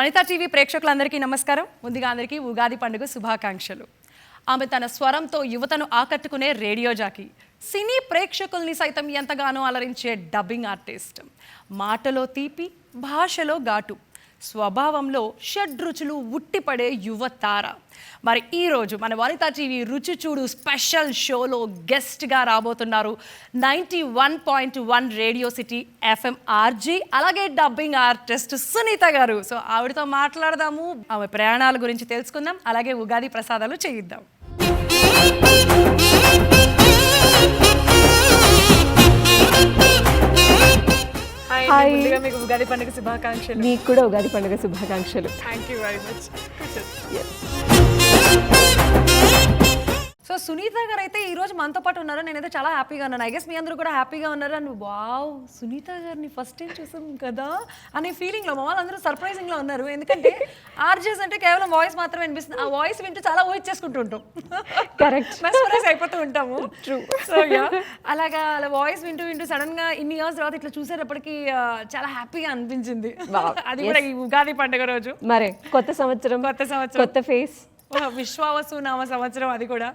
Vanitha TV ప్రేక్షకులందరికీ నమస్కారం. ముందుగా అందరికీ ఉగాది పండుగ శుభాకాంక్షలు. ఆమె తన స్వరంతో యువతను ఆకట్టుకునే రేడియో జాకీ, సినీ ప్రేక్షకుల్ని సైతం ఎంతగానో అలరించే డబ్బింగ్ ఆర్టిస్ట్, మాటలో తీపి భాషలో ఘాటు, స్వభావంలో షడ్రుచులు ఉట్టిపడే యువ తార. మరి ఈరోజు మన వనితా టీవీ రుచి చూడు స్పెషల్ షోలో గెస్ట్గా రాబోతున్నారు 91.1 రేడియో సిటీ FM ఆర్జీ, అలాగే డబ్బింగ్ ఆర్టిస్ట్ సునీత గారు. సో ఆవిడతో మాట్లాడదాము, ఆమె ప్రయాణాల గురించి తెలుసుకుందాం, అలాగే ఉగాది ప్రసాదాలు చేయిద్దాం. హాయ్, ముందుగా మీకు ఉగాది పండుగ శుభాకాంక్షలు. మీకు కూడా ఉగాది పండుగ శుభాకాంక్షలు. Thank you very much. So Sunitha గారు అయితే ఈ రోజు మనతో పాటు ఉన్నారు. నేనైతే చాలా హ్యాపీగా ఉన్నాను. ఐ గెస్ మీ అందరూ కూడా హ్యాపీగా ఉన్నారు. అండ్ వావ్, సునీత గారిని ఫస్ట్ టైం చూసాం కదా అనే ఫీలింగ్లో మా వాళ్ళందరూ సర్ప్రైజింగ్లో ఉన్నారు. ఎందుకంటే ఆర్జెస్ అంటే కేవలం వాయిస్ మాత్రమే వినిపిస్తుంది. ఆ వాయిస్ వింటూ చాలా ఊహించేసుకుంటూ చేసుకుంటూ ఉంటాం. కరెక్ట్, మెస్మరైజ్ అయిపోతూ ఉంటాము. ట్రూ. సో అలాగా అలా వాయిస్ వింటూ వింటూ సడన్ గా ఇన్ని ఇయర్స్ తర్వాత ఇట్లా చూసేటప్పటికి చాలా హ్యాపీగా అనిపించింది. అది కూడా ఈ ఉగాది పండుగ రోజు. మరే కొత్త సంవత్సరం, కొత్త ఫేస్, విశ్వావసు నామ సంవత్సరం అది కూడా.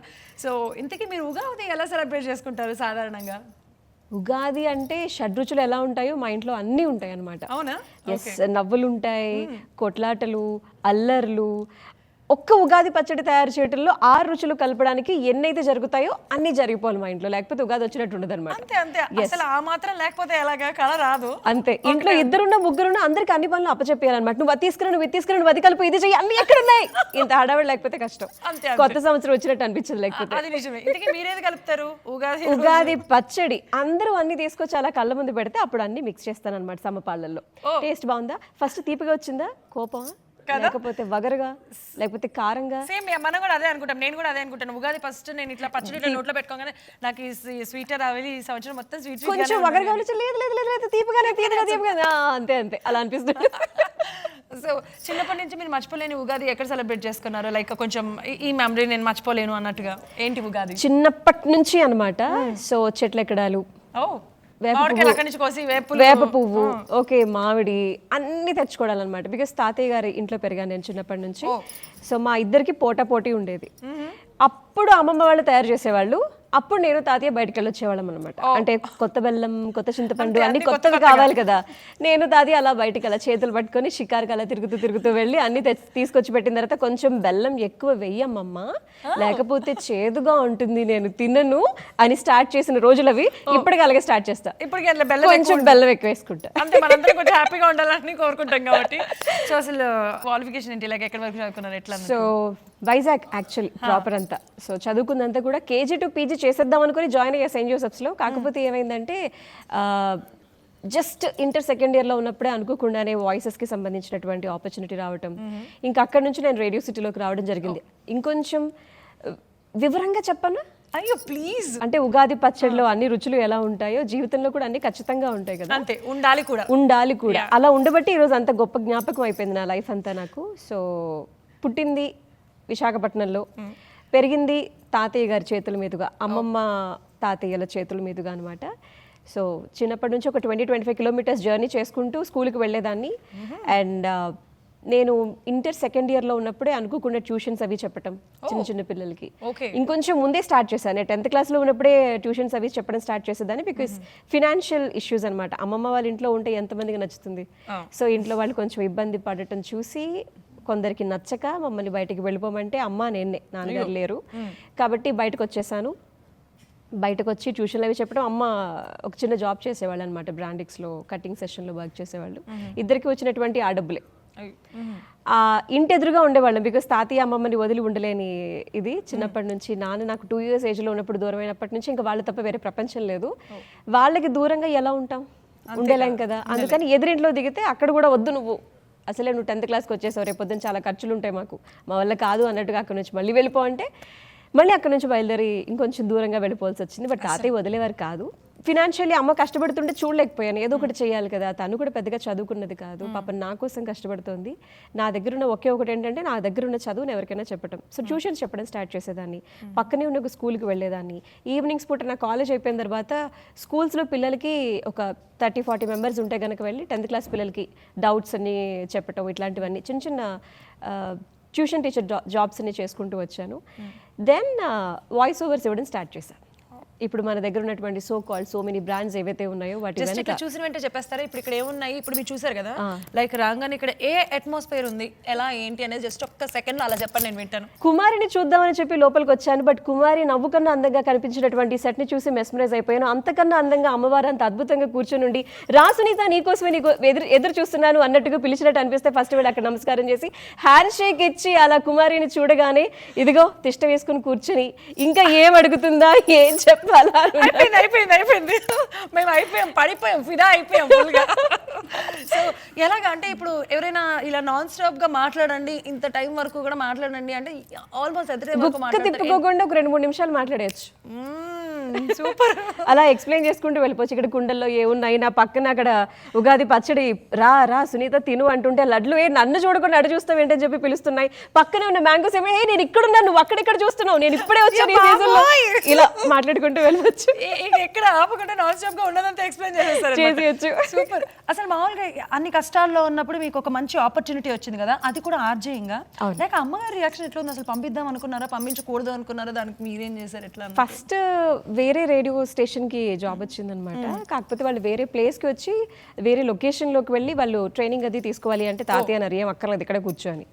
సో ఇంతకీ మీరు ఉగాది ఎలా సెలబ్రేట్ చేసుకుంటారు సాధారణంగా? ఉగాది అంటే షడ్రుచులు ఎలా ఉంటాయో మా ఇంట్లో అన్నీ ఉంటాయి అన్నమాట. అవునా? ఎస్, నవ్వులు ఉంటాయి, కొట్లాటలు, అల్లర్లు. ఒక్క ఉగాది పచ్చడి తయారు చేయడంలో 6 రుచులు కలపడానికి ఎన్నైతే జరుగుతాయో అన్ని జరిగిపోవాలి మా ఇంట్లో, లేకపోతే ఉగాది వచ్చినట్టు ఉండదు అనమాట. అంతే అంతే, అసలు ఆ మాత్రం లేకపోతే ఎలాగా, కళ రాదు. అంతే, ఇంట్లో ఇద్దరున్నా ముగ్గురున్నా అందరికి అన్ని పనులు అప్పచెప్పాలన్నమాట. నువ్వు అది తీసుకురా, నువ్వు ఇది తీసుకురా, నువ్వు అది కలుపు, ఇది చెయ్యి, అన్ని ఎక్కడ ఉన్నాయి. ఇంత హడావిడి లేకపోతే కష్టం. కొత్త సంవత్సరం వచ్చినట్టు అనిపించదు లేకపోతే. అది నిజమే. ఇంతకీ మీరేది కలుపుతారు ఉగాది పచ్చడి? అందరూ అన్ని తీసుకొచ్చి అలా కళ్ళ ముందు పెడితే అప్పుడు అన్ని మిక్స్ చేస్తాను అనమాట సమపాళ్ళల్లో. టేస్ట్ బాగుందా, ఫస్ట్ తీపిగా వచ్చిందా, కోపం లేకపోతే వగరుగా, లేకపోతే కారంగా. సేమ్ మనం కూడా అదే అనుకుంటాం. నేను కూడా అదే అనుకుంటాను. ఉగాది ఫస్ట్ నేను ఇట్లా పచ్చడి నోట్లో పెట్టుకోగానే నాకు ఈ స్వీటర్ రావాలి, ఈ సంవత్సరం మొత్తం స్వీట్ కొంచెం వగరుగా వచ్చి లేదు లేదు లేదు లేదు తీపిగానే తీపిగా అంతే అంతే అలా అనిపిస్తుంది. సో చిన్నప్పటి నుంచి మీరు మర్చిపోలేని ఉగాది ఎక్కడ సెలబ్రేట్ చేసుకున్నారు? లైక్ కొంచెం ఈ మెమరీ నేను మర్చిపోలేను అన్నట్టుగా ఏంటి ఉగాది? చిన్నప్పటి నుంచి అనమాట. సో చెట్లు ఎక్కడాలు, వేప పువ్వు, ఓకే, మామిడి అన్ని తెచ్చుకోవాలన్నమాట. బికాస్ తాతయ్య గారి ఇంట్లో పెరిగాను నేను చిన్నప్పటి నుంచి. సో మా ఇద్దరికి పోటీ ఉండేది. అప్పుడు అమ్మమ్మ వాళ్ళు తయారు చేసేవాళ్ళు, అప్పుడు నేను తాతయ్య బయటకు వెళ్ళి వచ్చేవాళ్ళం అనమాట. అంటే కొత్త బెల్లం, కొత్త చింతపండు అన్ని కొత్తవి కావాలి కదా. నేను తాతయ్య అలా బయటకు అలా చేతులు పట్టుకొని షికారుకి అలా తిరుగుతూ వెళ్ళి అన్ని తీసుకొచ్చి పెట్టిన తర్వాత కొంచెం బెల్లం ఎక్కువ వెయ్యమ్మమ్మ, లేకపోతే చేదుగా ఉంటుంది, నేను తినను అని స్టార్ట్ చేసిన రోజులు అవి. ఇప్పటికి అలాగే స్టార్ట్ చేస్తా. కొంచెం బెల్లం ఎక్కువ వేసుకుంటా. అంటే మనందరం కొంచెం హ్యాపీగా ఉండాలని కోరుకుంటాం కాబట్టి. సో అసలు క్వాలిఫికేషన్ ఏంటి, లైక్ ఎక్కడి వరకు చదువుకున్నారు, ఎట్లా? సో వైజాగ్ యాక్చువల్లీ ప్రాపర్ అంతా. సో చదువుకున్నంతా కూడా KG to PG చేసేద్దాం అనుకుని జాయిన్ అయ్యా సెయింట్ జోసెఫ్స్లో. కాకపోతే ఏమైందంటే జస్ట్ ఇంటర్ సెకండ్ ఇయర్లో ఉన్నప్పుడే అనుకోకుండానే వాయిసెస్కి సంబంధించినటువంటి ఆపర్చునిటీ రావటం, ఇంకా అక్కడ నుంచి నేను రేడియో సిటీలోకి రావడం జరిగింది. ఇంకొంచెం వివరంగా చెప్పనా? అయ్యో ప్లీజ్. అంటే ఉగాది పచ్చడిలో అన్ని రుచులు ఎలా ఉంటాయో జీవితంలో కూడా అన్ని ఖచ్చితంగా ఉంటాయి కదా. అంతే, ఉండాలి కూడా. అలా ఉండబట్టి ఈరోజు అంత గొప్ప జ్ఞాపకం అయిపోయింది నా లైఫ్ అంతా నాకు. సో పుట్టింది విశాఖపట్నంలో, పెరిగింది తాతయ్య గారి చేతుల మీదుగా, అమ్మమ్మ తాతయ్యల చేతుల మీదుగా అనమాట. సో చిన్నప్పటి నుంచి ఒక 20-25 కిలోమీటర్స్ జర్నీ చేసుకుంటూ స్కూల్కి వెళ్ళేదాన్ని. అండ్ నేను ఇంటర్ సెకండ్ ఇయర్లో ఉన్నప్పుడే అనుకోకుండా ట్యూషన్స్ అవి చెప్పటం చిన్న పిల్లలకి. ఇంకొంచెం ముందే స్టార్ట్ చేశాను. నేను 10th క్లాస్లో ఉన్నప్పుడే ట్యూషన్స్ అవి చెప్పడం స్టార్ట్ చేసేదాన్ని. బికాస్ ఫినాన్షియల్ ఇష్యూస్ అనమాట. అమ్మమ్మ వాళ్ళ ఇంట్లో ఉంటే ఎంతమందికి నచ్చుతుంది. సో ఇంట్లో వాళ్ళు కొంచెం ఇబ్బంది పడటం చూసి కొందరికి నచ్చక మమ్మల్ని బయటికి వెళ్ళిపోమంటే అమ్మ నేనే, నాన్నగారు లేరు కాబట్టి బయటకు వచ్చేసాను. బయటకు వచ్చి ట్యూషన్లు అవి చెప్పడం, అమ్మ ఒక చిన్న జాబ్ చేసేవాళ్ళు అనమాట, బ్రాండిక్స్లో కటింగ్ సెషన్లో వర్క్ చేసేవాళ్ళు. ఇద్దరికి వచ్చినటువంటి ఆ డబ్బులే. ఇంటి ఎదురుగా ఉండేవాళ్ళం. బికాస్ తాతయ్య అమ్మమ్మని వదిలి ఉండలేని ఇది చిన్నప్పటి నుంచి. నాన్న నాకు 2 years ఏజ్లో ఉన్నప్పుడు దూరం అయినప్పటి నుంచి ఇంకా వాళ్ళు తప్ప వేరే ప్రపంచం లేదు. వాళ్ళకి దూరంగా ఎలా ఉంటాం, ఉండలేం కదా. అందుకని ఎదురింట్లో దిగితే అక్కడ కూడా వద్దు, నువ్వు అసలే నువ్వు 10th క్లాస్కి వచ్చేసావు, రేపు పొద్దున్న చాలా ఖర్చులు ఉంటాయి మాకు, మా వల్ల కాదు అన్నట్టుగా అక్కడ నుంచి మళ్ళీ వెళ్ళిపో అంటే మళ్ళీ అక్కడ నుంచి బయలుదేరి ఇంకొంచెం దూరంగా వెళ్ళిపోవాల్సి వచ్చింది. బట్ తాతయ్య వదిలేవారు కాదు. ఫినాన్షియల్లీ అమ్మ కష్టపడుతుంటే చూడలేకపోయాను, ఏదో ఒకటి చేయాలి కదా. తను కూడా పెద్దగా చదువుకున్నది కాదు, పాప నా కోసం కష్టపడుతోంది. నా దగ్గర ఉన్న ఒకే ఒకటి ఏంటంటే నా దగ్గర ఉన్న చదువుని ఎవరికైనా చెప్పడం. సో ట్యూషన్స్ చెప్పడం స్టార్ట్ చేసేదాన్ని, పక్కనే ఉన్న ఒక స్కూల్కి వెళ్ళేదాన్ని. ఈవినింగ్స్ పూట నా కాలేజ్ అయిపోయిన తర్వాత స్కూల్స్లో పిల్లలకి ఒక 30-40 మెంబర్స్ ఉంటే కనుక వెళ్ళి 10th క్లాస్ పిల్లలకి డౌట్స్ అన్ని చెప్పటం, ఇట్లాంటివన్నీ చిన్న చిన్న ట్యూషన్ టీచర్ జాబ్స్ అన్ని చేసుకుంటూ వచ్చాను. దెన్ వాయిస్ ఓవర్స్ ఇవ్వడం స్టార్ట్ చేశాను. ఇప్పుడు మన దగ్గర ఉన్నటువంటి సో మెనీ బ్రాండ్స్ ఏవైతే ఉన్నాయో వాటి జస్ట్ ఇక్కడ చూసిన వెంటనే చెప్పేస్తారా ఇప్పుడు ఇక్కడ ఏమున్నాయి, ఇప్పుడు మీరు చూసారు కదా లైక్ రాగానే ఇక్కడ ఏ అట్మాస్ఫియర్ ఉంది, ఎలా ఏంటి అనేది జస్ట్ ఒక్క సెకండ్ అలా చెప్పండి, నేను వింటాను. కుమారిని చూద్దామని చెప్పి లోపలికి వచ్చాను, బట్ కుమారి నవ్వుకన్నా అందంగా కనిపించినటువంటి సెట్ ని చూసి మెస్మరైజ్ అయిపోయాను. అంతకన్నా అందంగా అమ్మవారు అంత అద్భుతంగా కూర్చొని ఉండి రా సునీత నీకోసమే ఎదురు చూస్తున్నాను అన్నట్టుగా పిలిచినట్టు అనిపిస్తే ఫస్ట్ వెళ్ళి అక్కడ నమస్కారం చేసి హ్యాండ్ షేక్ ఇచ్చి అలా కుమారిని చూడగానే ఇదిగో తిష్ట వేసుకుని కూర్చొని ఇంకా ఏం అడుగుతుందా ఏం చెప్పాలా, అయిపోయింది మేము అయిపోయాం, పడిపోయాం, ఫిదా అయిపోయాం ఫుల్గా. సో ఎలాగా అంటే ఇప్పుడు ఎవరైనా ఇలా నాన్ స్టాప్ గా మాట్లాడండి, ఇంత టైం వరకు కూడా మాట్లాడండి అంటే ఆల్మోస్ట్ ఎదురే తిప్పుకోకుండా ఒక 2-3 నిమిషాలు మాట్లాడేయచ్చు. సూపర్. అలా ఎక్స్ప్లెయిన్ చేసుకుంటూ వెళ్ళిపోవచ్చు. ఇక్కడ కుండల్లో ఏ ఉన్నాయి, నా పక్కన అక్కడ ఉగాది పచ్చడి రా సునీత తిను అంటుంటే లడ్లు నన్ను చూడకుండా అడు చూస్తావు ఏంటని చెప్పి పిలుస్తున్నాయి. పక్కనే ఉన్న మ్యాంగోస్ ఏమో నేను ఇక్కడున్నా, నువ్వు అక్కడెక్కడ చూస్తున్నావు, నేను ఇప్పుడే వచ్చాను ఈ సీజన్లో, ఇలా మాట్లాడుకుంటూ వెళ్ళవచ్చు. ఎక్కడ ఆపకుండా నాన్ స్టాప్ గా ఉన్నదంతా ఎక్స్ప్లెయిన్ చేసేయచ్చు. సూపర్. అసలు మామూలుగా అన్ని కష్టాల్లో ఉన్నప్పుడు మీకు ఒక మంచి ఆపర్చునిటీ వచ్చింది కదా, అది కూడా ఆర్జేయింగా, లేక అమ్మగారి రియాక్షన్ ఎట్లా ఉంది, అసలు పంపిద్దాం అనుకున్నారా, పంపించకూడదు అనుకున్నారా, దానికి మీరేం చేశారు, ఎట్లా? ఫస్ట్ వేరే రేడియో స్టేషన్కి జాబ్ వచ్చిందనమాట. కాకపోతే వాళ్ళు వేరే ప్లేస్కి వచ్చి వేరే లొకేషన్లోకి వెళ్ళి వాళ్ళు ట్రైనింగ్ అది తీసుకోవాలి అంటే తాతయ్య అని ఏం అక్కర్లేదు ఇక్కడ కూర్చొని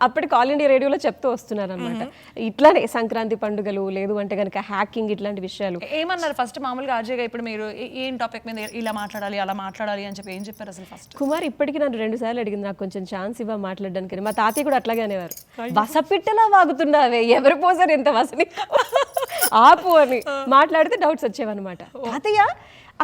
అప్పటికి ఆల్ ఇండియా రేడియోలో చెప్తూ వస్తున్నారు అనమాట. ఇట్లానే సంక్రాంతి పండుగలు లేదు అంటే కనుక హ్యాకింగ్ ఇట్లాంటి విషయాలు. ఏమన్నారు ఫస్ట్ మామూలుగా ఆర్జేగా ఇప్పుడు మీరు ఏం టాపిక్ మీద ఇలా మాట్లాడాలి అలా మాట్లాడాలి అని చెప్పి ఏం చెప్పారు అసలు ఫస్ట్? కుమార్ ఇప్పటికీ నన్ను 2 సార్లు అడిగింది నాకు కొంచెం ఛాన్స్ ఇవ్వ మాట్లాడడానికి. మా తాతయ్య కూడా అట్లాగే అనేవారు, వసపిట్టలా వాగుతున్నావే, ఎవరు పోసారు ఇంత వసని ఆపు అని మాట్లాడితే డౌట్స్ వచ్చేవన్నమాట. తాతయ్య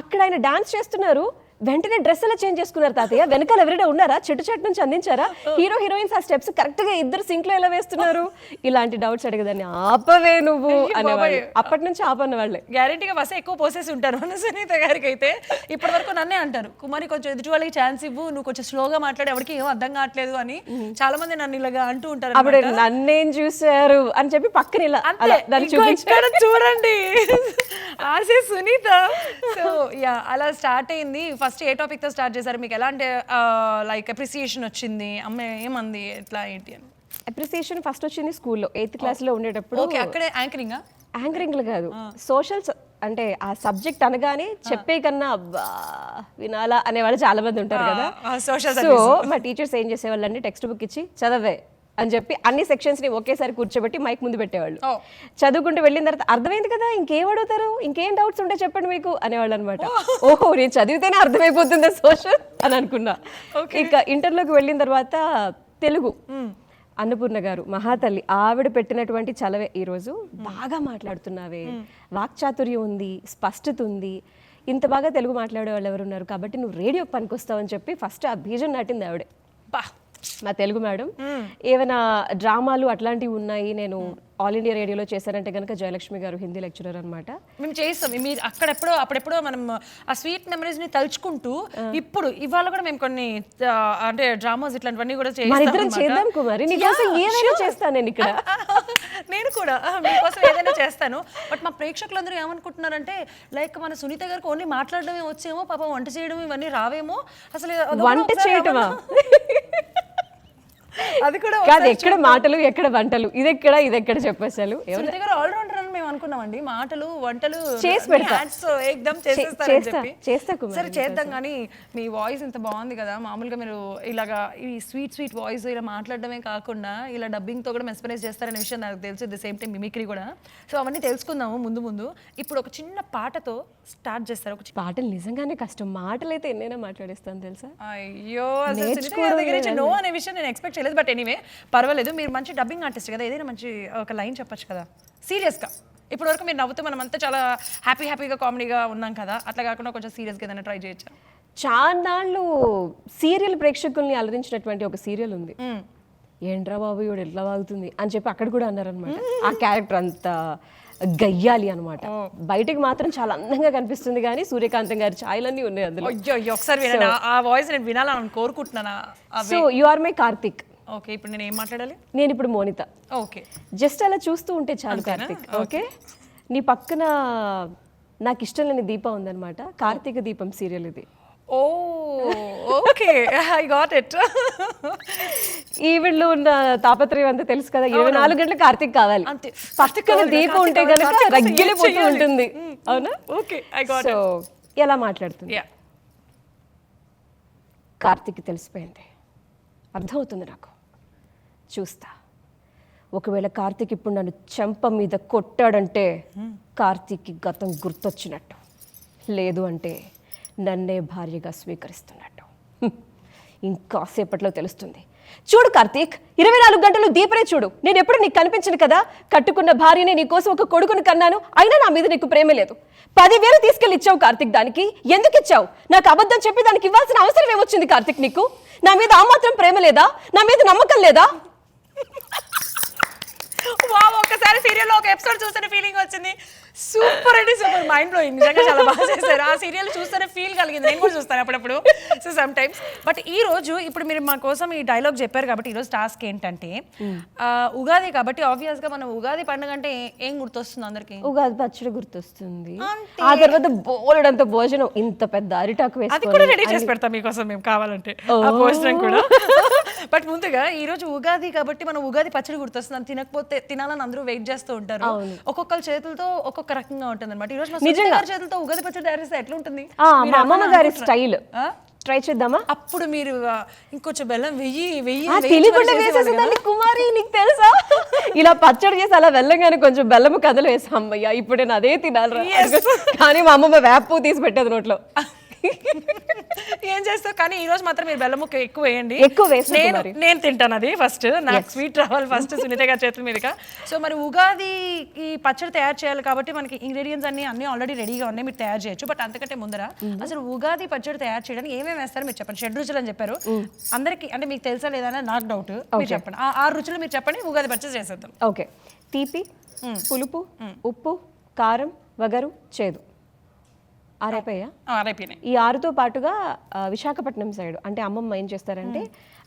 అక్కడ ఆయన డాన్స్ చేస్తున్నారు, వెంటనే డ్రెస్ ఎలా చేంజ్ చేసుకున్నారు తాతయ్య, వెనకాల ఎవరైనా ఉన్నారా, చెట్టు నుంచి అందించారా, హీరో హీరోయిన్స్ ఆ స్టెప్స్ కరెక్ట్ గా ఇద్దరు సింక్ లో ఎలా వేస్తున్నారు, ఇలాంటి డౌట్స్ అడిగేదాన్ని. ఆపవే నువ్వు అనేవాళ్ళు, అప్పటి నుంచి ఆపన్న వాళ్ళే. గ్యారెంటీగా బస్ ఎక్కువ పోసేసి ఉంటారు మన సునీత గారికి అయితే. ఇప్పటి వరకు నన్నే అంటారు, కుమారి కొంచెం ఎదుటి వాళ్ళకి ఛాన్స్ ఇవ్వు, నువ్వు కొంచెం స్లోగా మాట్లాడి ఎవరికి ఏం అర్థం కావట్లేదు అని చాలా మంది నన్ను ఇలాగా అంటూ ఉంటారు. అప్పుడు నన్నేం చూసారు అని చెప్పి పక్కన ఇలా చూడండి ఆర్సే సునీత. సో యా అలా స్టార్ట్ అయింది. ఫస్ట్ ఏ టాపిక్ తో స్టార్ట్ చేశారు, మీకు ఎలా అంటే లైక్ అప్రిసియేషన్ వచ్చింది, అమ్మ ఏమంది, ఎట్లా ఏంటి అని? అప్రిసియేషన్ ఫస్ట్ వచ్చింది స్కూల్లో 8th క్లాస్లో ఉండేటప్పుడు. ఓకే, అక్కడే యాంకరింగ్ కాదు, సోషల్ అంటే ఆ సబ్జెక్ట్ అనగానే చెప్పే కన్నా అబ్బా వినాలా అనేవాళ్ళు చాలా మంది ఉంటారు కదా. సో మా టీచర్స్ ఏం చేసేవాళ్ళు అంటే టెక్స్ట్ బుక్ ఇచ్చి చదవే అని చెప్పి అన్ని సెక్షన్స్ ని ఒకేసారి కూర్చోబెట్టి మైక్ ముందు పెట్టేవాళ్ళు. చదువుకుంటూ వెళ్ళిన తర్వాత అర్థమైంది కదా, ఇంకేం అడుగుతారు, ఇంకేం డౌట్స్ ఉంటే చెప్పండి మీకు అనేవాళ్ళు అనమాట. ఓహో నేను చదివితేనే అర్థమైపోతుంది సోషల్ అని అనుకున్నా. ఇక ఇంటర్లోకి వెళ్ళిన తర్వాత తెలుగు అన్నపూర్ణ గారు మహాతల్లి ఆవిడ పెట్టినటువంటి చలవే ఈరోజు బాగా మాట్లాడుతున్నావే, వాక్చాతుర్యం ఉంది, స్పష్టత ఉంది, ఇంత బాగా తెలుగు మాట్లాడే వాళ్ళు ఎవరున్నారు, కాబట్టి నువ్వు రేడియోకి పనికొస్తావని చెప్పి ఫస్ట్ ఆ బీజం నాటింది ఆవిడే, మా తెలుగు మేడం. ఏమైనా డ్రామాలు అట్లాంటివి ఉన్నాయి, నేను ఆల్ ఇండియా రేడియోలో చేశారంటే కనుక జయలక్ష్మి గారు హిందీ లెక్చరర్ అనమాట. మేము చేస్తాం, మీరు అప్పుడెప్పుడో మనం ఆ స్వీట్ మెమరీస్ ని తలుచుకుంటూ ఇప్పుడు ఇవాళ కూడా మేము కొన్ని అంటే డ్రామాస్ ఇట్లాంటివన్నీ కూడా చేద్దాం కుమారి, నీకోసం ఏదైనా చేస్తాను నేను ఇక్కడ. నేను కూడా మీకోసం ఏదైనా చేస్తాను. బట్ మా ప్రేక్షకులందరూ ఏమనుకుంటున్నారంటే లైక్ మన సునీత గారికి ఓన్లీ మాట్లాడడమే వచ్చేమో, పాపం వంట చేయడం ఇవన్నీ రావేమో, అసలు వంట చేయటమా అది కూడా కాదు, ఎక్కడ మాటలు ఎక్కడ వంటలు, ఇది ఎక్కడ చెప్పేసాలు. ఆల్రౌండర్ అని మేము అనుకున్నామండి, మాటలు వంటలు చేసి పెడతా, సరే చేద్దాం. కానీ మీ వాయిస్ ఇంత బాగుంది కదా, మామూలుగా మీరు ఇలాగా ఈ స్వీట్ వాయిస్ ఇలా మాట్లాడడమే కాకుండా ఇలా డబ్బింగ్ తో కూడా మెస్పరైజ్ చేస్తారనే విషయం నాకు తెలుసు, ది సేమ్ టైం మిమిక్రీ కూడా. సో అవన్నీ తెలుసుకుందాము ముందు. ఇప్పుడు ఒక చిన్న పాటతో స్టార్ట్ చేస్తారు. ఒక పాటలు నిజంగానే కష్టం, మాటలు అయితే ఎన్నైనా మాట్లాడేస్తాను తెలుసా. అయ్యో నో అనే విషయం నేను ఎక్స్పెక్ట్ చేయలేదు. బట్ ఎనీవే పర్వాలేదు, మీరు మంచి డబ్బింగ్ ఆర్టిస్ట్ కదా, ఏదైనా మంచి ఒక లైన్ చెప్పొచ్చు కదా సీరియస్గా. ఇప్పటి వరకు మీరు నవ్వుతూ మనం అంతా చాలా హ్యాపీగా కామెడీగా ఉన్నాం కదా, అట్లా కాకుండా కొంచెం సీరియస్గా ఏదైనా ట్రై చేయొచ్చా? చాన్నాళ్ళు సీరియల్ ప్రేక్షకుల్ని అలరించినటువంటి ఒక సీరియల్ ఉంది, ఏంట్రా బాబు ఇవిడు ఎట్లా వాగుతుంది అని చెప్పి అక్కడ కూడా అన్నారనమాట. ఆ క్యారెక్టర్ అంతా గయ్యాలి అనమాట. బయటికి మాత్రం చాలా అందంగా కనిపిస్తుంది కానీ సూర్యకాంతం గారి ఛాయలన్నీ ఉన్నాయి అందులో. అయ్యో ఒకసారి వినండి, ఆ వాయిస్ నేను వినాలని కోరుకుంటున్నానా. So you are my Karthik. Okay, ఇప్పుడు నేను ఏం మాట్లాడాలి? నేను ఇప్పుడు మోనిత. ఓకే, జస్ట్ అలా చూస్తూ ఉంటే చాలు కార్తిక్. ఓకే, నీ పక్కన నాకు ఇష్టం లేని దీపం ఉందన్నమాట. కార్తీక దీపం సీరియల్ ఇది. ఓ ఓకే, ఐ గాట్ ఇట్. ఈవిళ్ళు ఉన్న తాపత్రయం అంతా తెలుసు కదా, 24 గంటలు కార్తీక్ కావాలి. అంతే, పక్కన దీపం ఉంటే కనుక రగిలిపోతూ ఉంటుంది. అవునా? ఓకే, ఐ గాట్ సో ఎలా మాట్లాడుతుంది? యా, కార్తీక్ తెలిసిపోయింది, అర్థమవుతుంది నాకు. చూస్తా, ఒకవేళ కార్తీక్ ఇప్పుడు నన్ను చెంప మీద కొట్టాడంటే కార్తీక్కి గతం గుర్తొచ్చినట్టు, లేదు అంటే నన్నే భార్యగా స్వీకరిస్తున్నట్టు. ఇంకాసేపట్లో తెలుస్తుంది. చూడు కార్తీక్, 24 గంటలు దీపరే చూడు. నేను ఎప్పుడు నీకు కనిపించను కదా. కట్టుకున్న భార్యని నీ కోసం ఒక కొడుకుని కన్నాను, అయినా నా మీద నీకు ప్రేమ లేదు. 10,000 తీసుకెళ్ళి ఇచ్చావు కార్తీక్. దానికి ఎందుకు ఇచ్చావు? నాకు అబద్ధం చెప్పి దానికి ఇవ్వాల్సిన అవసరం ఏమొచ్చింది కార్తీక్ నీకు? నా మీద ఆ మాత్రం ప్రేమ లేదా? నా మీద నమ్మకం లేదా? వావ్, ఒక్కసారి సీరియల్లో ఒక ఎపిసోడ్ చూస్తేనే ఫీలింగ్ వచ్చింది. సూపర్ అంటే సూపర్, మైండ్ బ్లోయింగ్. నిజంగా చాలా బాగా చేశారు. ఆ సీరియల్ చూస్తేనే ఫీల్ కలిగింది. నేను కూడా చూస్తాను అప్పుడప్పుడు, సో సమ్ టైమ్స్. బట్ ఈ రోజు ఇప్పుడు మీరు మా కోసం ఈ డైలాగ్ చెప్పారు కాబట్టి ఈరోజు టాస్క్ ఏంటంటే, ఉగాది కాబట్టి ఆబ్వియస్ గా మనం ఉగాది పండుగ అంటే ఏం గుర్తొస్తుంది అందరికి? ఉగాది పచ్చడి గుర్తొస్తుంది. ఆ తర్వాత బోలెడంత భోజనం, ఇంత పెద్ద అరిటాకు అది కూడా రెడీ వేసుకొని. చేసి పెడతాం మీకోసం మేము కావాలంటే, ఆ భోజనం కూడా. బట్ ముందుగా ఈ రోజు ఉగాది కాబట్టి మనం ఉగాది పచ్చడి గుర్తొస్తుంది. అది తినకపోతే తినాలని అందరూ వెయిట్ చేస్తూ ఉంటారు. ఒక్కొక్కరి చేతులతో ఒక్కొక్క రకంగా ఉంటుంది అనమాట. ఈ రోజు మా సునీత గారి చేతులతో ఉగాది పచ్చడి తయారు చేస్తే ఎట్లుంటుంది? మా అమ్మమ్మ గారి స్టైల్ ట్రై చేద్దామా? అప్పుడు మీరు ఇంకొంచెం బెల్లం వెయ్యి తెలియకుండా వేసేసిందండి కుమారి, నీకు తెలుసా? ఇలా పచ్చడి చేసి అలా వెళ్ళగానే కొంచెం బెల్లము కథలు వేసా. అమ్మయ్య, ఇప్పుడు నేను అదే తినాలి. కానీ మా అమ్మమ్మ వేపు తీసి పెట్టేది నోట్లో. ఏం చేస్తావు? కానీ ఈ రోజు మాత్రం మీరు బెల్లం ముక్క ఎక్కువ వేయండి. ఎక్కువ వేసి నేను తింటాను అది ఫస్ట్. నాకు స్వీట్ రావాలి ఫస్ట్ సునీత గారి చేతుల మీదుగా. సో మరి ఉగాది ఈ పచ్చడి తయారు చేయాలి కాబట్టి మనకి ఇంగ్రీడియంట్స్ అన్ని ఆల్రెడీ రెడీగా ఉన్నాయి, మీరు తయారు చేయొచ్చు. బట్ అంతకంటే ముందర అసలు ఉగాది పచ్చడి తయారు చేయడానికి ఏమేమి వేస్తారు మీరు చెప్పండి. 7 రుచులు అని చెప్పారు అందరికి, అంటే మీకు తెలుసా లేదా నాకు డౌట్. మీరు చెప్పండి, ఆ 6 రుచులు మీరు చెప్పండి, ఉగాది పచ్చడి చేసేద్దాం. ఓకే, తీపి, పులుపు, ఉప్పు, కారం, వగరు, చేదు. ఆరైపోయినాయి. ఈ 6తో పాటుగా విశాఖపట్నం సైడ్ అంటే అమ్మమ్మ ఏం చేస్తారంటే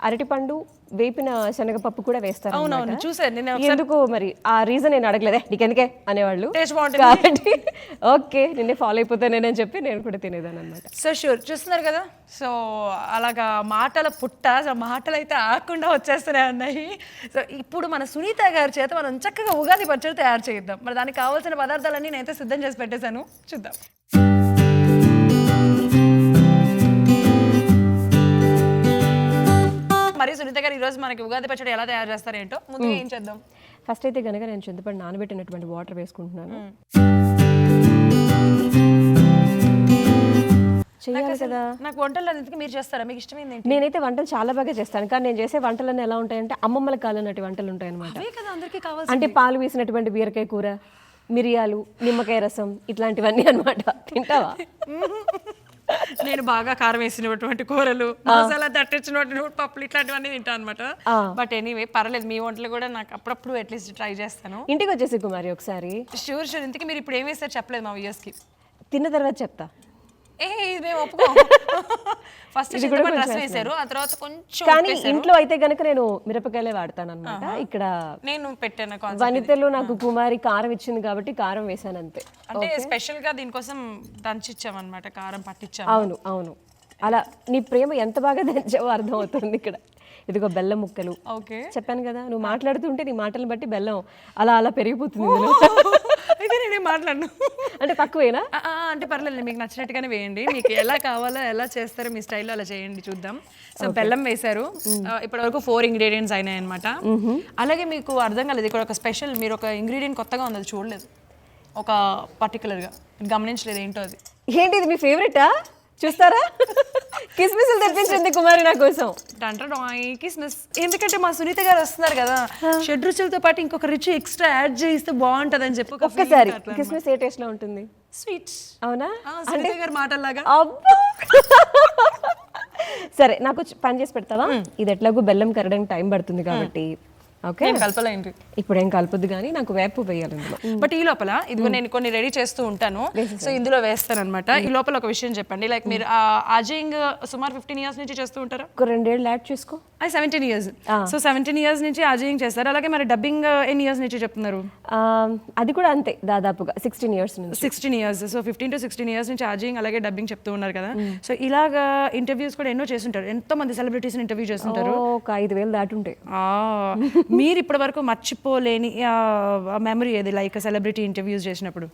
అరటిపండు, వేపిన శనగపప్పు కూడా వేస్తారు. అవునవును, చూసాను. ఎందుకు మరి ఆ రీజన్ నేను అడగలేదే, నీకెందుకే అనేవాళ్ళు కాబట్టి ఓకే నిన్నే ఫాలో అయిపోతానని చెప్పి నేను కూడా తినేదాన్ని అనమాట. సో షూర్, చూస్తున్నారు కదా. సో అలాగా మాటల పుట్ట, సో మాటలు అయితే ఆకుండా వచ్చేస్తూనే ఉన్నాయి. సో ఇప్పుడు మన సునీత గారి చేత మనం చక్కగా ఉగాది పచ్చడి తయారు చేద్దాం. మరి దానికి కావాల్సిన పదార్థాలన్నీ నేనైతే సిద్ధం చేసి పెట్టేశాను, చూద్దాం. మరి సునీత గారు ఈరోజు మనకి ఉగాది పచ్చడి ఎలా తయారు చేస్తారు ఏంటో ముందుగా ఏం చేద్దాం? ఫస్ట్ అయితే కనుక నేను చింతపండు నానబెట్టినటువంటి వాటర్ వేసుకుంటున్నాను. చేయాలి కదా. నాకు వంటలు అన్నింటికి మీరు చేస్తారా? మీకు ఇష్టమైంది ఏంటి? నేనైతే వంటలు చాలా బాగా చేస్తాను, కానీ నేను చేసే వంటలన్నీ ఎలా ఉంటాయంటే అమ్మమ్మల కాలం నాటి వంటలు ఉంటాయి అనమాట. అంటే పాలు వేసినటువంటి బీరకాయ కూర, మిరియాలు, నిమ్మకాయ రసం, ఇట్లాంటివన్నీ అనమాట. తింటావా? నేను బాగా కారం వేసినటువంటి కూరలు, మసాలా దట్టించినటువంటి పప్పులు, ఇట్లాంటివన్నీ తింటాను అనమాట. బట్ ఎనీవే పర్లేదు, మీ వంటలు కూడా నాకు అప్పుడప్పుడు అట్లీస్ట్ ట్రై చేస్తాను. ఇంటికి వచ్చేసి కుమారి ఒకసారి. షూర్. ఇంతకీ మీరు ఇప్పుడు ఏం వేస్తారు చెప్పలేదు మా వ్యూయర్స్కి. తిన్న తర్వాత చెప్తా. ఇది మేము ఒప్పుకో. ఫస్ట్ రసం వేసారు, ఆ తర్వాత కొంచెం. కానీ ఇంట్లో అయితే గనుక నేను మిరపకాయలే వాడతాను అనమాట. ఇక్కడ నేను పెట్టాను వనితలో నాకు కుమారి కారం ఇచ్చింది కాబట్టి కారం వేసాను అంతే. అంటే స్పెషల్ గా దీనికోసం దంచిచ్చామన్నమాట, కారం పట్టించాం. అవును అవును, అలా నీ ప్రేమ ఎంత బాగా దంచావో అర్థం అవుతుంది ఇక్కడ. ఇదిగో బెల్లం ముక్కలు. ఓకే, చెప్పాను కదా, నువ్వు మాట్లాడుతుంటే నీ మాటలను బట్టి బెల్లం అలా అలా పెరిగిపోతుంది. అయితే నేనేం మాట్లాడను. అంటే తక్కువేనా? అంటే పర్లేదు, మీకు నచ్చినట్టుగానే వేయండి. మీకు ఎలా కావాలో ఎలా చేస్తారో మీ స్టైల్లో అలా చేయండి, చూద్దాం. సో బెల్లం వేశారు, ఇప్పటి వరకు 4 ఇంగ్రీడియంట్స్ అయినాయి అనమాట. అలాగే మీకు అర్థం కాలేదు, ఇక్కడ ఒక స్పెషల్, మీరు ఒక ఇంగ్రీడియంట్ కొత్తగా ఉంది, అది చూడలేదు, ఒక పర్టికులర్గా గమనించలేదు. ఏంటో అది? ఏంటి, ఇది మీ ఫేవరెటా? చూస్తారా? కిస్మిస్లు తెప్పించింది కుమారి నా కోసం. కిస్మిస్ ఎందుకంటే మా సునీత గారు వస్తున్నారు కదా, 7 రుచులతో పాటు ఇంకొక రుచి ఎక్స్ట్రా యాడ్ చేస్తే బాగుంటది అని చెప్పి ఒక్కసారి. కిస్మిస్ ఏ టేస్ట్ లో ఉంటుంది? స్వీట్. అవునా? సునీత గారి మాటల్లాగా. సరే, నాకు పని చేసి పెడతావా? ఇది ఎట్లాగో బెల్లం కరగడానికి టైం పడుతుంది కాబట్టి ఓకే ఏం కలపాలేంటి? ఇప్పుడు ఏం కలపొద్దు కానీ నాకు వేపు వేయాలి ఇందులో. బట్ ఈ లోపల ఇదిగో నేను కొన్ని రెడీ చేస్తూ ఉంటాను, సో ఇందులో వేస్తాను అనమాట. ఈ లోపల ఒక విషయం చెప్పండి, లైక్ మీరు అజయింగ్ సుమారు 15 years నుంచి చేస్తూ ఉంటారా? ఒక 2 ఏళ్ళు యాడ్ చేసుకో. అది 17 years. సో 17 years నుంచి అజయింగ్ చేస్తారు. అలాగే మరి డబ్బింగ్ ఎన్ని ఇయర్స్ నుంచి చెప్తున్నారు? అది కూడా అంతే దాదాపుగా 16 years నుంచి. 16 years. సో 15 to 16 years నుంచి అజయింగ్ అలాగే డబ్బింగ్ చెప్తూ ఉన్నారు కదా. సో ఇలాగా ఇంటర్వ్యూస్ కూడా ఎన్నో చేస్తుంటారు, ఎంతో మంది సెలబ్రిటీస్ ఇంటర్వ్యూ చేస్తుంటారు. ఒక 5,000 దాటుంటాయి. మీరు ఇప్పటి వరకు మర్చిపోలేని మెమరీ ఏది, లైక్ సెలబ్రిటీ ఇంటర్వ్యూస్ చేసినప్పుడు?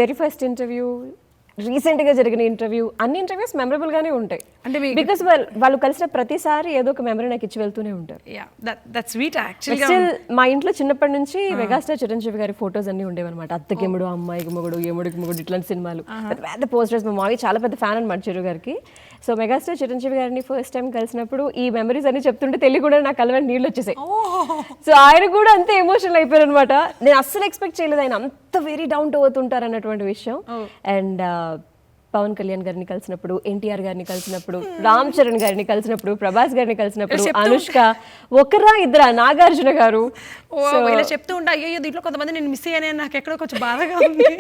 వెరీ ఫస్ట్ ఇంటర్వ్యూ, రీసెంట్గా జరిగిన ఇంటర్వ్యూ, అన్ని ఇంటర్వ్యూస్ మెమరబుల్ గానే ఉంటాయి. అంటే బికాస్ వాళ్ళు కలిసిన ప్రతిసారి ఏదో ఒక మెమరీ నాకు ఇచ్చి వెళ్తూనే ఉంటారు. That's sweet actually. స్టిల్ మా ఇంట్లో చిన్నప్పటి నుంచి మెగాస్టార్ చిరంజీవి గారి ఫొటోస్ అన్ని ఉండేవన్నమాట. అత్తకెముడు, అమ్మాయికి మొగుడు, ఎముడికి మొగుడు, ఇట్లాంటి సినిమాలు పెద్ద పోస్టర్స్. మా మావి చాలా పెద్ద ఫ్యాన్ అనమాట చిరు గారికి. సో మెగాస్టార్ చిరంజీవి గారిని ఫస్ట్ టైం కలిసినప్పుడు ఈ మెమరీస్ అన్ని చెప్తుంటే తెలియ కూడా నాకు కలవని నీళ్ళు వచ్చేసాయి. సో ఆయన కూడా అంతే ఎమోషనల్ అయిపోయారు అనమాట. నేను అస్సలు ఎక్స్పెక్ట్ చేయలేదు ఆయన అంత వెరీ డౌన్ టు ఎర్త్ ఉంటారు అన్నటువంటి విషయం. అండ్ పవన్ కళ్యాణ్ గారిని కలిసినప్పుడు, ఎన్టీఆర్ గారిని కలిసినప్పుడు, రామ్ చరణ్ గారిని కలిసినప్పుడు, ప్రభాస్ గారిని కలిసినప్పుడు, అనుష్క, ఒకరా ఇద్దరా, నాగార్జున గారు. ఇలా చెప్తూ ఉంటా, అయ్యో దీంట్లో కొంతమంది నేను మిస్ అయ్యానే, నాకు ఎక్కడో కొంచెం బాధగా ఉంది.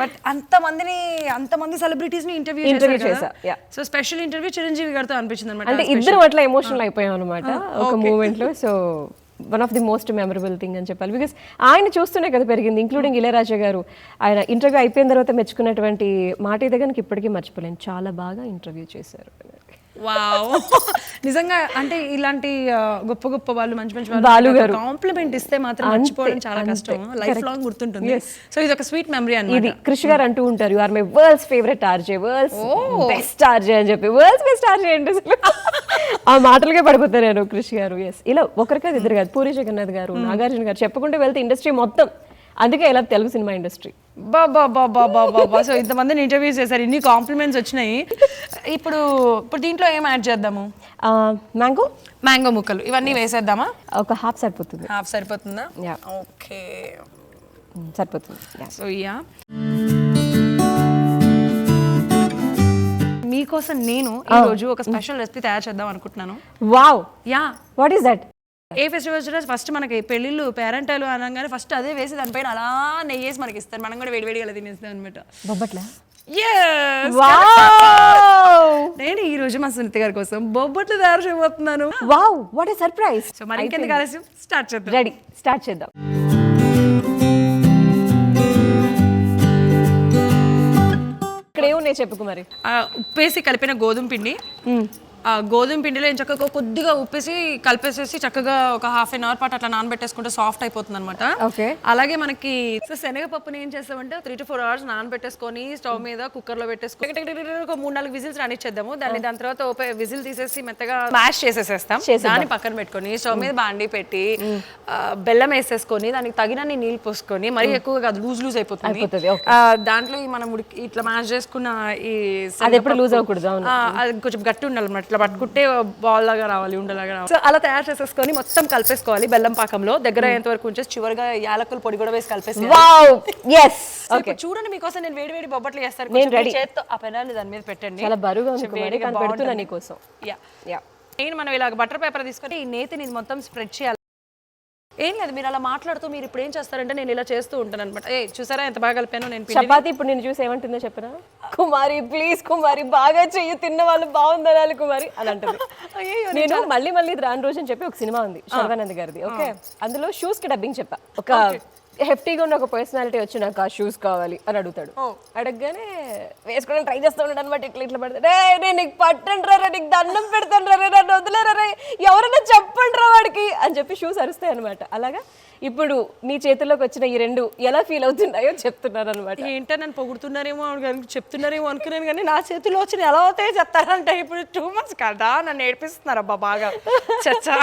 బట్ అంతమంది సెలబ్రిటీస్ ని ఇంటర్వ్యూ చేశా. సో స్పెషల్ ఇంటర్వ్యూ చిరంజీవి గారితో అనిపించింది అనమాట. అంటే ఇద్దరు అట్లా ఎమోషనల్ అయిపోయాం అనమాట ఒక మూమెంట్ లో. So one of the most memorable thing అని చెప్పాలి. బికాస్ ఆయన చూస్తూనే కదా పెరిగింది, ఇంక్లూడింగ్ ఇళయరాజా గారు. ఆయన ఇంటర్వ్యూ అయిపోయిన తర్వాత మెచ్చుకున్నటువంటి మాట దగ్గరికి ఇప్పటికీ మర్చిపోలేను, చాలా బాగా ఇంటర్వ్యూ చేశారు. వావ్, నిజంగా అంటే ఇలాంటి గొప్ప గొప్ప వాళ్ళు, మంచి మంచి బాలు గారు కాంప్లిమెంట్ ఇస్తే మాత్రం మర్చిపోవడం చాలా కష్టం, లైఫ్ లాంగ్ గుర్తుంటుంది. సో ఇది ఒక స్వీట్ మెమరీ అన్నమాట. ఇది కృషి గారు అంటూ ఉంటారు, you are my world's favourite RJ, world's best RJ అని చెప్పి. వరల్డ్స్ బెస్ట్ ఆర్జే అంటే ఆ మాటలుగా పడిపోతారు నేను కృషి గారు. ఎస్, ఇలా ఒకరి కాదు ఇద్దరు కాదు, పూరి జగన్నాథ్ గారు, నాగార్జున గారు చెప్పుకుంటూ వెళ్తే ఇండస్ట్రీ మొత్తం. అందుకే ఇలా తెలుగు సినిమా ఇండస్ట్రీ. బాబా. సో ఇంతమందిని ఇంటర్వ్యూస్ చేశారు, ఇన్ని కాంప్లిమెంట్స్ వచ్చినాయి. ఇప్పుడు దీంట్లో ఏం యాడ్ చేద్దాము? మ్యాంగో ముక్కలు ఇవన్నీ వేసేద్దామా? ఒక హాఫ్ సరిపోతుంది. హాఫ్ సరిపోతుందా? ఓకే, సరిపోతుంది. సో మీకోసం నేను ఈ రోజు ఒక స్పెషల్ రెసిపీ తయారు చేద్దాం అనుకుంటున్నాను. Wow, yeah, what is that? A festivals రోజు ఫస్ట్ మనకి పెళ్ళిళ్ళు, పేరెంటాలు అనగానే ఫస్ట్ అదే వేసి దానిపైన అలా నెయ్యి వేసి మనకి ఇస్తారు, మనం కూడా వేడివేడిగా అలా తినేస్తాం అనమాట. బొబ్బట్లా? నేను ఈ రోజు మా సునీత గారి కోసం బొబ్బట్లు తయారు చేయబోతున్నాను. Wow, what a surprise. So మరి ఇంకెందుకు ఆలస్యం, స్టార్ట్ చేద్దాం. రెడీ, స్టార్ట్ చేద్దాం. ఇక్కడ ఏమున్నాయి చెప్పుకు మరి. ఉప్పేసి కలిపిన గోధుమ పిండి, ఆ గోధుమ పిండిలో ఏం చక్కగా కొద్దిగా ఉప్పేసి కలిపేసేసి చక్కగా ఒక 1/2 hour పాటు అట్లా నానబెట్టేసుకుంటే సాఫ్ట్ అయిపోతుంది అనమాట. ఓకే, అలాగే మనకి శనగపప్పుని ఏం చేస్తామంటే 3 to 4 hours నానబెట్టేసుకొని స్టవ్ మీద కుక్కర్ లో పెట్టేసుకొని ఒక 3-4 విజిల్స్ రానిచ్చేద్దాము. దాని తర్వాత విజిల్ తీసేసి మెత్తగా మ్యాష్ చేసేసేస్తాం. దాన్ని పక్కన పెట్టుకొని స్టవ్ మీద బాండి పెట్టి బెల్లం వేసేసుకొని దానికి తగినన్ని నీళ్ళు పోసుకొని, మరీ ఎక్కువగా కాదు, లూజ్ అయిపోతుంది. దాంట్లో మనం ఇట్లా మ్యాష్ చేసుకున్న ఈ లూజ్ అవ్వకూడదు, అది కొంచెం గట్టి ఉండాలి అన్నమాట. ఇట్లా పట్టుకుంటే బాల్ లాగా రావాలి, ఉండలాగా రావాలి. సో అలా తయారు చేసేసుకొని మొత్తం కలిపేసుకోవాలి బెల్లం పాకంలో. దగ్గర అయ్యేంత వరకు ఉంచేసి చివరిగా యాలకుల పొడి కూడా వేసి కలిపేసి. చూడండి, మీకోసం నేను వేడి బొబ్బట్లు చేస్తాను. చేత్తో ఆ పెనాన్ని దాని మీద పెట్టండి, చాలా బరువుగా ఉంది నీకోసం. నేను మనం ఇలా బటర్ పేపర్ తీసుకొని ఈ నేతిని మొత్తం స్ప్రెడ్ చేయాలి. ఏం లేదు, మీరు అలా మాట్లాడుతూ మీరు ఇప్పుడు ఏం చేస్తారంటే నేను ఇలా చేస్తూ ఉంటాను అనమాట. చూసారా ఎంత బాగా కలిపాను నేను. చపాతి ఇప్పుడు నేను చూసి ఏమంటుందో చెప్పరా, కుమారి ప్లీజ్ కుమారి బాగా చెయ్యి, తిన్న వాళ్ళు బాగుందనాలి కుమారి అని అంటుంది. నేను మళ్ళీ రాను రోజు అని చెప్పి ఒక సినిమా ఉంది శర్వానంద్ గారిది. ఓకే, అందులో షూస్ కి డబ్బింగ్ చెప్పా. ఒక హెఫ్టీగా ఉన్న ఒక పర్సనాలిటీ వచ్చి నాకు ఆ షూస్ కావాలి అని అడుగుతాడు. అడగగానే వేసుకోవడానికి ట్రై చేస్తూ ఉన్నాడు అనమాట. ఇట్లా పడతాడు, రే నేను నీకు పట్టండి రా, నీకు దండం పెడతాను రా, నన్ను వదిలేరా రే, ఎవరైనా చెప్పండి రా వాడికి అని చెప్పి షూస్ అరుస్తాయి అనమాట. అలాగా ఇప్పుడు నీ చేతుల్లోకి వచ్చిన ఈ రెండు ఎలా ఫీల్ అవుతున్నాయో చెప్తున్నారు అనమాట. ఏంటో నన్ను పొగుడుతున్నారేమో చెప్తున్నారేమో అనుకున్నాను, కానీ నా చేతిలో వచ్చిన ఎలా అవుతాయో చెప్తారంటే ఇప్పుడు 2 months కదా నన్ను ఏడిపిస్తున్నారు అబ్బా బాగా. చచ్చా,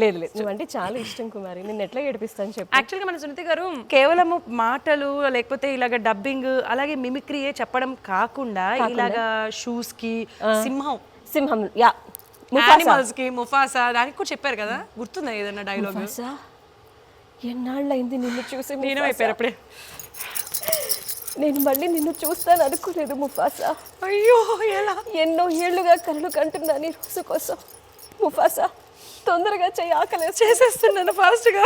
లేదు నువ్వంటే చాలా ఇష్టం కుమారి, నేను ఎట్లా ఏడిపిస్తాను చెప్పు. యాక్చువల్గా మన సునీత గారు కేవలం మాటలు లేకపోతే ఇలాగ డబ్బింగ్ అలాగే మిమిక్రీయే చెప్పడం కాకుండా ఇలాగా షూస్ కి సింహం యానిమల్స్ కి ముఫాసా దానికి కూడా చెప్పారు కదా, గుర్తుందా ఏదన్నా డైలాగ్? ఎన్నాళ్ళైంది నిన్ను చూసి. నేను అయిపోయారు అప్పుడే. నేను మళ్ళీ నిన్ను చూస్తాను అనుకోలేదు ముఫాసా. అయ్యో ఎలా, ఎన్నో ఏళ్లుగా కలలు కంటున్నా నీ రోజు కోసం ముఫాసా. తొందరగా చెయ్యి ఆకలి చేసేస్తున్నాను ఫాస్ట్గా.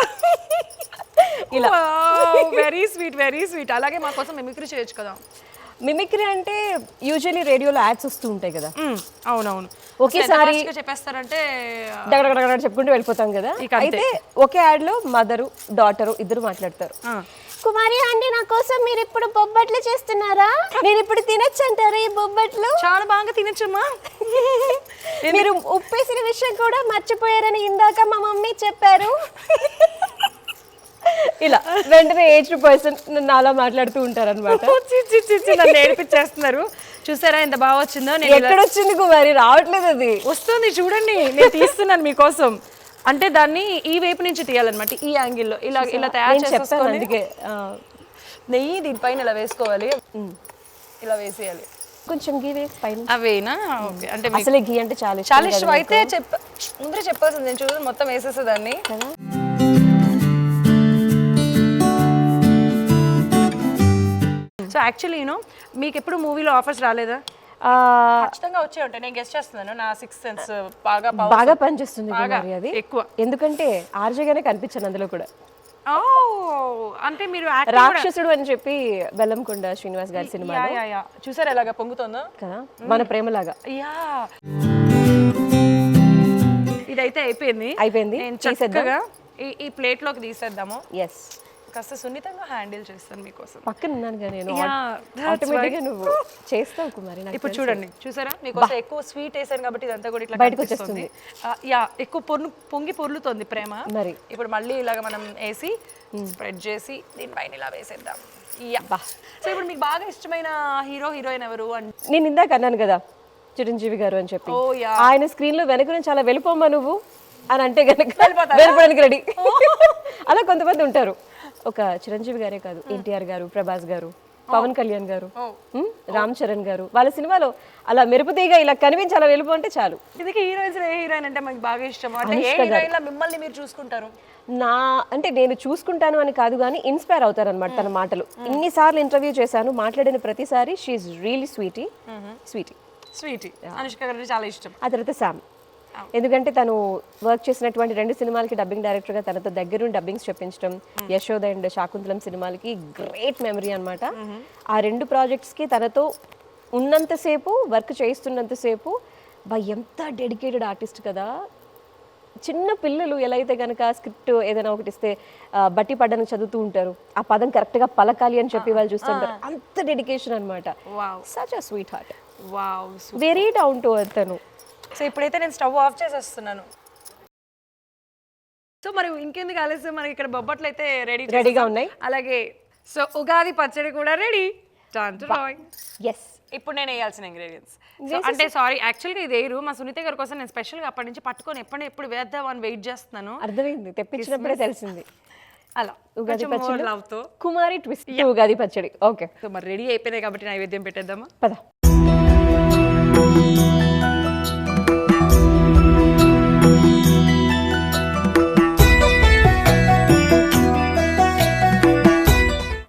ఇలా వెరీ స్వీట్. అలాగే మా కోసం మిమిక్రీ చేయొచ్చు కదా. మిమిక్రీ అంటే యూజువల్లీ రేడియోలో యాడ్స్ వస్తూ ఉంటాయి కదా, అవునవును. ఒకేసారి చెప్పేస్తారంటే డగడగడ చెప్పుకుంటూ వెళ్ళిపోతాం కదా. అయితే ఒకే యాడ్ లో మదరు డాటరు ఇద్దరు మాట్లాడతారు. కుమారి అండి, నా కోసం మీరు ఇప్పుడు బొబ్బట్లు చేస్తున్నారా? నేను ఇప్పుడు తినొచ్చు అంటారా ఈ బొబ్బట్లు? చాలా బాగా తినొచ్చమ్మా. మీరు ఉప్పేసిన విషయం కూడా మర్చిపోయారని ఇందాక మా మమ్మీ చెప్పారు. ఇలా వెంటనే ఏజ్డ్ పర్సన్ నాలా మాట్లాడుతూ ఉంటారు అనమాట. నన్ను నేర్పించేస్తున్నారు. చూసారా ఎంత బాగా వచ్చిందో. నేను ఎక్కడ వచ్చింది కుమారి? రావట్లేదు, అది వస్తుంది చూడండి. నేను తీస్తున్నాను మీకోసం. అంటే దాన్ని ఈ వైపు నుంచి తీయాలన్నమాట, ఈ యాంగిల్లో ఇలా తయారు చేసేసుకోవాలి. అందుకే నెయ్యి దీనిపైన ఇలా వేసుకోవాలి, ఇలా వేసేయాలి. కొంచెం గీ వేసి పైన అవేనా? ఓకే. అంటే అసలు గీ అంటే చాలా ఇష్టం. అయితే ముందరే చెప్పాల్సింది, నేను చూసి మొత్తం వేసేసేదాన్ని. సో యాక్చువల్లీ మీకు ఎప్పుడు మూవీలో ఆఫర్స్ రాలేదా? ఖచ్చితంగా వచ్చే ఉంటాయి. నేను గెస్ట్ చేస్తున్నాను. నా 6th సెన్స్ బాగా పనిచేస్తుంది కుమారి అది ఎక్కువ. ఎందుకంటే ఆర్జేగానే కనిపించాను అందులో కూడా. అంటే మీరు రాక్షసుడు అని చెప్పి బెల్లంకొండ శ్రీనివాస్ గారి సినిమా చూసారా ఎలాగా పొంగుతుందో కదా, మన ప్రేమలాగా. ఇదైతే అయిపోయింది. నేను చక్కగా ఈ ప్లేట్ లోకి తీసేద్దాము. ఎస్, కాస్త సున్నితంగా హ్యాండిల్ చేస్తాను మీకోసం. పక్కన ఉన్నానుగా నేను, ఆటోమేటిక్గా నువ్వు చేస్తావు కుమారి. ఇప్పుడు చూడండి, చూసారా మీకోసం ఎక్కువ స్వీట్ వేసాను కాబట్టి ఇదంతా కూడా ఇట్లా బయటకు వచ్చేస్తుంది. ఎక్కువ పొంగి పొర్లుతోంది ప్రేమ. మరి ఇప్పుడు మళ్ళీ ఇలాగ మనం వేసి స్ప్రెడ్ చేసి దీనిపైన ఇలా వేసేద్దాం. సో ఇప్పుడు మీకు బాగా ఇష్టమైన హీరోయిన్ ఎవరు? నేను ఇందాక అన్నాను కదా చిరంజీవి గారు అని చెప్పి. ఆయన స్క్రీన్ లో వెనక నుంచి అలా వెళ్ళిపోమ్మా నువ్వు అని అంటే కనుక వెళ్ళిపోవడానికి రెడీ. అలా కొంతమంది ఉంటారు. ఒక చిరంజీవి గారే కాదు, ఎన్టీఆర్ గారు, ప్రభాస్ గారు, పవన్ కళ్యాణ్ గారు, రామ్ చరణ్ గారు, వాళ్ళ సినిమాలో అలా మెరుపుతీగా ఇలా కనిపించి అలా వెళ్ళిపోతే చాలు. ఇది హీరోయిన్ అంటే మనకి బాగా ఇష్టం. అంటే ఏ హీరోయిన్ లా మిమ్మల్ని మీరు చూసుకుంటారు? అంటే నేను చూసుకుంటాను అని కాదు కానీ ఇన్స్పైర్ అవుతారు అనమాట తన మాటలు. ఇన్నిసార్లు ఇంటర్వ్యూ చేశాను, మాట్లాడిన ప్రతిసారి షీఈ్ రియలీ స్వీటీ. అనుష్క గారు చాలా ఇష్టం. ఆ తర్వాత శామ్, ఎందుకంటే తను వర్క్ చేసినటువంటి 2 సినిమాలకి డబ్బింగ్ డైరెక్టర్గా తనతో దగ్గరుండి డబ్బింగ్స్ చెప్పించడం, యశోద అండ్ శాకుంతలం సినిమాలకి గ్రేట్ మెమరీ అనమాట. ఆ 2 ప్రాజెక్ట్స్కి తనతో ఉన్నంతసేపు, వర్క్ చేయిస్తున్నంతసేపు ఎంత డెడికేటెడ్ ఆర్టిస్ట్ కదా. చిన్న పిల్లలు ఎలా అయితే కనుక స్క్రిప్ట్ ఏదైనా ఒకటి ఇస్తే బట్టి పడ్డానికి చదువుతూ ఉంటారు, ఆ పదం కరెక్ట్గా పలకాలి అని చెప్పి వాళ్ళు చూస్తుంటారు. అంత డెడికేషన్ అనమాట. Such a sweet heart, very down to earth తను. సో ఇప్పుడైతే నేను స్టవ్ ఆఫ్ చేసేస్తున్నాను. సో మరి ఇంకెందుకు ఆలస్యం, మనకి ఇక్కడ బొబ్బట్లు అయితే రెడీగా ఉన్నాయి. అలాగే సో ఉగాది పచ్చడి కూడా రెడీ. ఎస్, ఇప్పుడు నేను వేయాల్సిన ఇంగ్రీడియంట్స్ అంటే సారీ యాక్చువల్గా ఇది వేయరు, మా సునీత గారి కోసం నేను స్పెషల్గా అప్పటి నుంచి పట్టుకొని ఎప్పుడు వేద్దామని వెయిట్ చేస్తున్నాను. అర్థమైంది, తెప్పించినప్పుడే తెలిసింది. అలా ఉగాది పచ్చడి లవ్తో కుమారి ట్విస్ట్ ఉగాది పచ్చడి. ఓకే, సో మరి రెడీ అయిపోయినాయి కాబట్టి నైవేద్యం పెట్టేద్దామా? పద.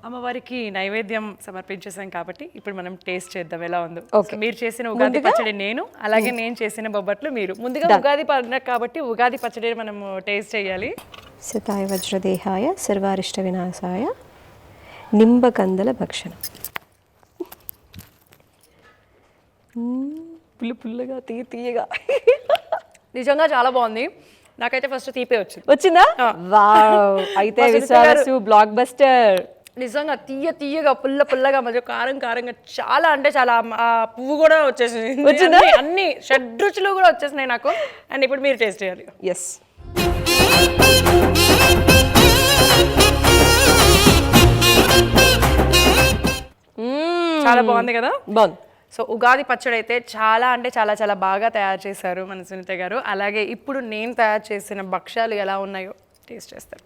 అమ్మవారికి నైవేద్యం సమర్పించేసాం కాబట్టి ఇప్పుడు మనం టేస్ట్ చేద్దాం ఎలా ఉందో. మీరు చేసిన ఉగాది పచ్చడి నేను, అలాగే నేను చేసిన బొబ్బట్లు మీరు. ముందుగా ఉగాది పండుగ కాబట్టి ఉగాది పచ్చడి మనం టేస్ట్ చేయాలి. సతాయ వజ్రదేహాయ సర్వారిష్ట వినాశాయ నింబకందల భక్షణం. పుల్లగా తీయగా నిజంగా చాలా బాగుంది. నాకైతే ఫస్ట్ తీపే వచ్చిందా? వావ్, అయితే విశ్వాసు బ్లాక్ బస్టర్. నిజంగా తీయగా పుల్లగా మధ్య కారంగా చాలా అంటే చాలా. ఆ పువ్వు కూడా వచ్చేసింది, అన్ని షడ్రుచులు కూడా వచ్చేసినాయి నాకు. అండ్ ఇప్పుడు మీరు టేస్ట్ చేయాలి. ఎస్, చాలా బాగుంది కదా. బాగుంది. సో ఉగాది పచ్చడి అయితే చాలా అంటే చాలా బాగా తయారు చేశారు మన సునీత గారు. అలాగే ఇప్పుడు నేను తయారు చేసిన భక్ష్యాలు ఎలా ఉన్నాయో టేస్ట్ చేస్తారు.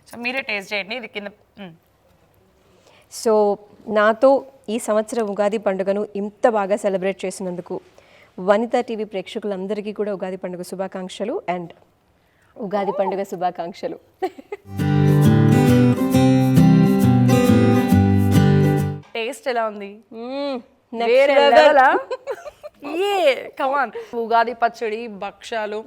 సో మీరే టేస్ట్ చేయండి. ఇది కింద. సో నాతో ఈ సంవత్సరం ఉగాది పండుగను ఇంత బాగా సెలబ్రేట్ చేసినందుకు వనితా టీవీ ప్రేక్షకులందరికీ కూడా ఉగాది పండుగ శుభాకాంక్షలు అండ్ ఉగాది పండుగ శుభాకాంక్షలు. టేస్ట్ ఎలా ఉంది? వేరే లెవెల్. కమాన్. ఉగాది పచ్చడి, భక్ష్యాలు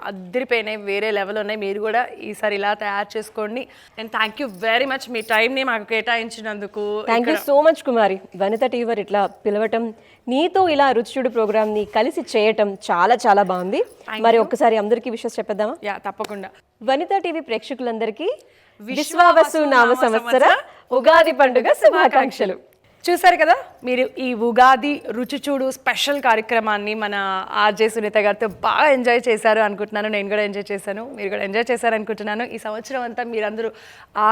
అద్దరిపోయినాయి, వేరే లెవెల్ ఉన్నాయి. మీరు కూడా ఈసారి ఇలా తయారు చేసుకోండి. And thank you very much మీ టైంని మాకు కేటాయించినందుకు. Thank you so much Kumari. Vanitha టీవర్ ఇట్లా పిలవటం, నీతో ఇలా రుచి చూడు ప్రోగ్రామ్ని కలిసి చేయటం చాలా చాలా బాగుంది. మరి ఒక్కసారి అందరికీ విషయం చెప్పేద్దామా? యా, తప్పకుండా. వనిత టీవీ ప్రేక్షకులందరికీ విశ్వావసు నామ సంవత్సర ఉగాది పండుగ శుభాకాంక్షలు. చూసారు కదా, మీరు ఈ ఉగాది రుచి చూడు స్పెషల్ కార్యక్రమాన్ని మన ఆర్జే సునీత గారితో బాగా ఎంజాయ్ చేశారు అనుకుంటున్నాను. నేను కూడా ఎంజాయ్ చేశాను, మీరు కూడా ఎంజాయ్ చేశారు అనుకుంటున్నాను. ఈ సంవత్సరం అంతా మీరందరూ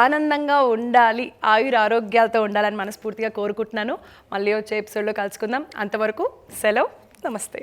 ఆనందంగా ఉండాలి, ఆయుర ఆరోగ్యాలతో ఉండాలని మనస్ఫూర్తిగా కోరుకుంటున్నాను. మళ్ళీ వచ్చే ఎపిసోడ్లో కలుసుకుందాం. అంతవరకు సెలవు, నమస్తే.